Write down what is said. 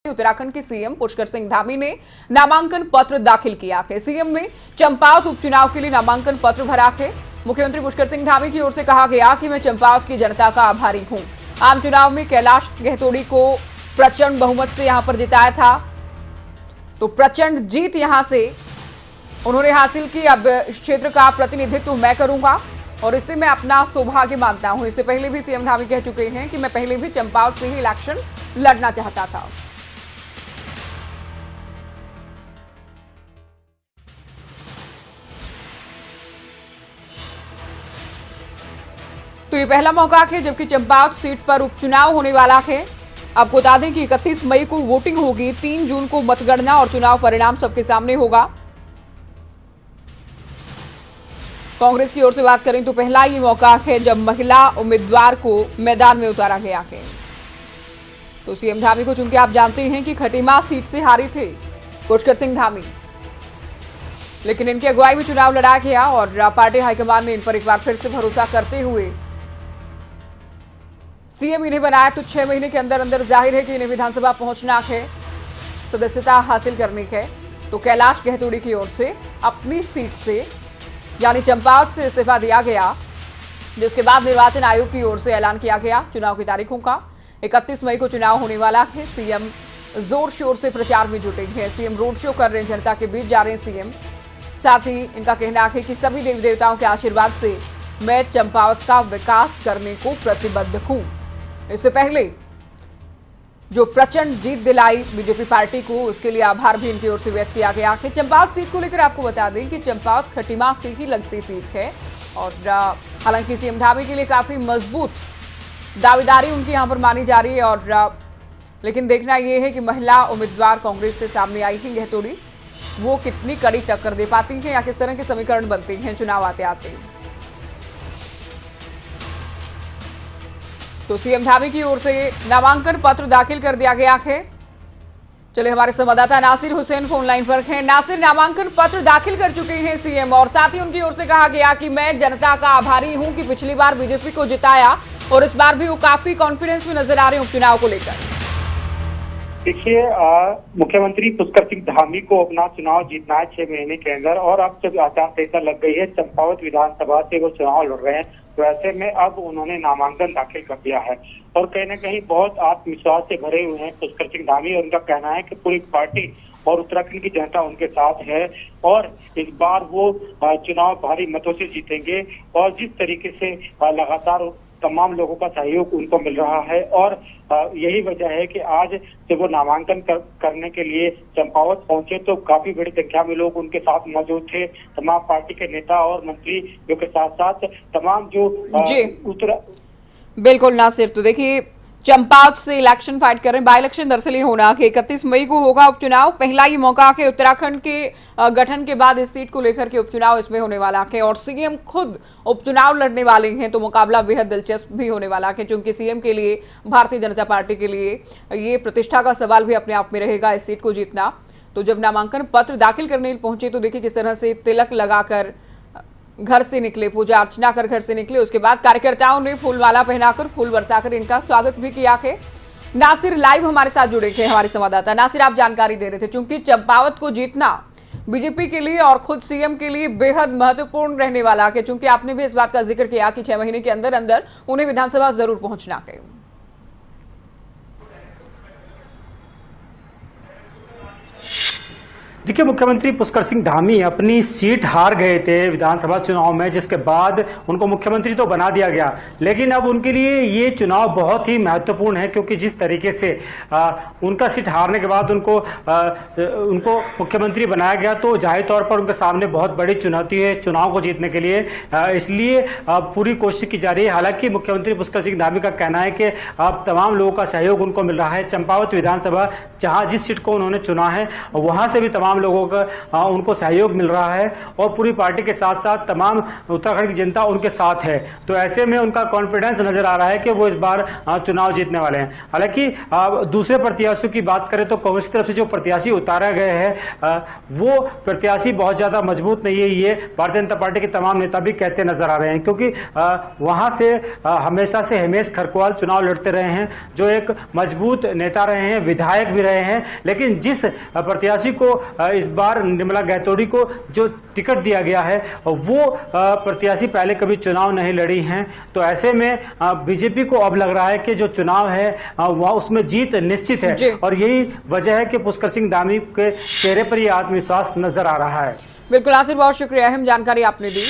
उत्तराखंड के सीएम पुष्कर सिंह धामी ने नामांकन पत्र दाखिल किया है। सीएम ने चंपावत उपचुनाव के लिए नामांकन पत्र भरा है। मुख्यमंत्री पुष्कर सिंह धामी की ओर से कहा गया कि मैं चंपावत की जनता का आभारी हूं। आम चुनाव में कैलाश गहतोड़ी को प्रचंड बहुमत से यहां पर जिताया था, तो प्रचंड जीत यहां से उन्होंने हासिल की। अब इस क्षेत्र का प्रतिनिधित्व मैं करूंगा और इससे मैं अपना सौभाग्य मानता हूं। इससे पहले भी सीएम धामी कह चुके हैं कि मैं पहले भी चंपावत से ही इलेक्शन लड़ना चाहता था। तो ये पहला मौका है जबकि चंपावत सीट पर उपचुनाव होने वाला है। आपको बता दें कि 31 मई को वोटिंग होगी, 3 जून को मतगणना और चुनाव परिणाम सबके सामने होगा। कांग्रेस की ओर से बात करें तो पहला ये मौका है जब महिला उम्मीदवार को मैदान में उतारा गया है। तो सीएम धामी को चूंकि आप जानते हैं कि खटीमा सीट से हारी थे पुष्कर सिंह धामी, लेकिन इनकी अगुवाई में चुनाव लड़ा गया और पार्टी हाईकमान ने इन पर एक बार फिर से भरोसा करते हुए सीएम इन्हें बनाया। तो 6 महीने के अंदर अंदर जाहिर है कि इन्हें विधानसभा पहुंचना है, सदस्यता हासिल करनी है। तो कैलाश गहतोड़ी की ओर से अपनी सीट से यानी चंपावत से इस्तीफा दिया गया, जिसके बाद निर्वाचन आयोग की ओर से ऐलान किया गया चुनाव की तारीखों का। 31 मई को चुनाव होने वाला है। सीएम जोर शोर से प्रचार में जुटे हैं। सीएम रोड शो कर रहे हैं, जनता के बीच जा रहे हैं सीएम। साथ ही इनका कहना है कि सभी देवी देवताओं के आशीर्वाद से मैं चंपावत का विकास करने को प्रतिबद्ध हूं। इससे पहले जो प्रचंड जीत दिलाई बीजेपी पार्टी को, उसके लिए आभार भी इनकी ओर से व्यक्त किया गया है। चंपावत सीट को लेकर आपको बता दें कि चंपावत खटीमा से ही लगती सीट है और हालांकि सीएम धामी के लिए काफी मजबूत दावेदारी उनकी यहां पर मानी जा रही है। और लेकिन देखना यह है कि महिला उम्मीदवार कांग्रेस से सामने आई थी गहतोड़ी, वो कितनी कड़ी टक्कर दे पाती हैं या किस तरह के समीकरण बनते हैं चुनाव आते आते। तो सीएम धामी की ओर से नामांकन पत्र दाखिल कर दिया गया है। चलिए हमारे संवाददाता नासिर हुसैन फोन लाइन पर हैं। नासिर, नामांकन पत्र दाखिल कर चुके हैं सीएम और साथ ही उनकी ओर से कहा गया कि मैं जनता का आभारी हूं कि पिछली बार बीजेपी को जिताया और इस बार भी वो काफी कॉन्फिडेंस में नजर आ रहे हैं उपचुनाव को लेकर। देखिए, मुख्यमंत्री पुष्कर सिंह धामी को अपना चुनाव जीतना है 6 महीने के अंदर और अब जब आचार संहिता लग गई है, चंपावत विधानसभा से वो चुनाव लड़ रहे हैं, तो ऐसे में अब उन्होंने नामांकन दाखिल कर दिया है और कहीं न कहीं बहुत आत्मविश्वास से भरे हुए हैं पुष्कर सिंह धामी। और उनका कहना है कि पूरी पार्टी और उत्तराखंड की जनता उनके साथ है और इस बार वो चुनाव भारी मतों से जीतेंगे। और जिस तरीके से लगातार तमाम लोगों का सहयोग उनको मिल रहा है और यही वजह है कि आज जब वो नामांकन करने के लिए चंपावत पहुंचे तो काफी बड़ी संख्या में लोग उनके साथ मौजूद थे। तमाम पार्टी के नेता और मंत्री के साथ साथ तमाम जो बिल्कुल नासिर, तो देखिए चंपावत से इलेक्शन फाइट कर रहे हैं। बाई इलेक्शन दरअसल ये होना है 31 मई को होगा उपचुनाव। पहला ही मौका है उत्तराखंड के गठन के बाद इस सीट को लेकर के उपचुनाव इसमें होने वाला है और सीएम खुद उपचुनाव लड़ने वाले हैं, तो मुकाबला बेहद दिलचस्प भी होने वाला है क्योंकि सीएम के लिए, भारतीय जनता पार्टी के लिए ये प्रतिष्ठा का सवाल भी अपने आप में रहेगा इस सीट को जीतना। तो जब नामांकन पत्र दाखिल करने पहुंचे तो देखिए किस तरह से तिलक लगाकर घर से निकले, पूजा अर्चना कर घर से निकले। उसके बाद कार्यकर्ताओं ने फूलमाला पहनाकर, फूल बरसाकर इनका स्वागत भी किया है। नासिर लाइव हमारे साथ जुड़े थे हमारे संवाददाता। नासिर, आप जानकारी दे रहे थे क्योंकि चंपावत को जीतना बीजेपी के लिए और खुद सीएम के लिए बेहद महत्वपूर्ण रहने वाला है, क्योंकि आपने भी इस बात का जिक्र किया कि 6 महीने के अंदर अंदर उन्हें विधानसभा जरूर पहुंचना है। देखिए, मुख्यमंत्री पुष्कर सिंह धामी अपनी सीट हार गए थे विधानसभा चुनाव में, जिसके बाद उनको मुख्यमंत्री तो बना दिया गया, लेकिन अब उनके लिए ये चुनाव बहुत ही महत्वपूर्ण है क्योंकि जिस तरीके से उनका सीट हारने के बाद उनको मुख्यमंत्री बनाया गया, तो जाहिर तौर पर उनके सामने बहुत बड़ी चुनौती है चुनाव को जीतने के लिए। इसलिए पूरी कोशिश की जा रही है। हालांकि मुख्यमंत्री पुष्कर सिंह धामी का कहना है कि अब तमाम लोगों का सहयोग उनको मिल रहा है। चंपावत विधानसभा, जहाँ जिस सीट को उन्होंने चुना है, वहाँ से भी तमाम तमाम लोगों का उनको सहयोग मिल रहा है और पूरी पार्टी के साथ साथ तमाम उत्तराखंड की जनता उनके साथ है। तो ऐसे में उनका कॉन्फिडेंस नजर आ रहा है कि वो इस बार चुनाव जीतने वाले हैं। हालांकि दूसरे प्रत्याशियों की बात करें तो कांग्रेस की तरफ से जो प्रत्याशी उतारा गए हैं वो प्रत्याशी बहुत ज्यादा मजबूत नहीं है, ये भारतीय जनता पार्टी के तमाम नेता भी कहते नजर आ रहे हैं, क्योंकि वहां से हमेशा से हेमेश खरकवाल चुनाव लड़ते रहे हैं, जो एक मजबूत नेता रहे हैं, विधायक भी रहे हैं। लेकिन जिस प्रत्याशी को इस बार निर्मला गैतोड़ी को जो टिकट दिया गया है वो प्रत्याशी पहले कभी चुनाव नहीं लड़ी हैं। तो ऐसे में बीजेपी को अब लग रहा है कि जो चुनाव है वह उसमें जीत निश्चित है और यही वजह है कि पुष्कर सिंह धामी के चेहरे पर यह आत्मविश्वास नजर आ रहा है। बिल्कुल आसिर, बहुत शुक्रिया, अहम जानकारी आपने दी।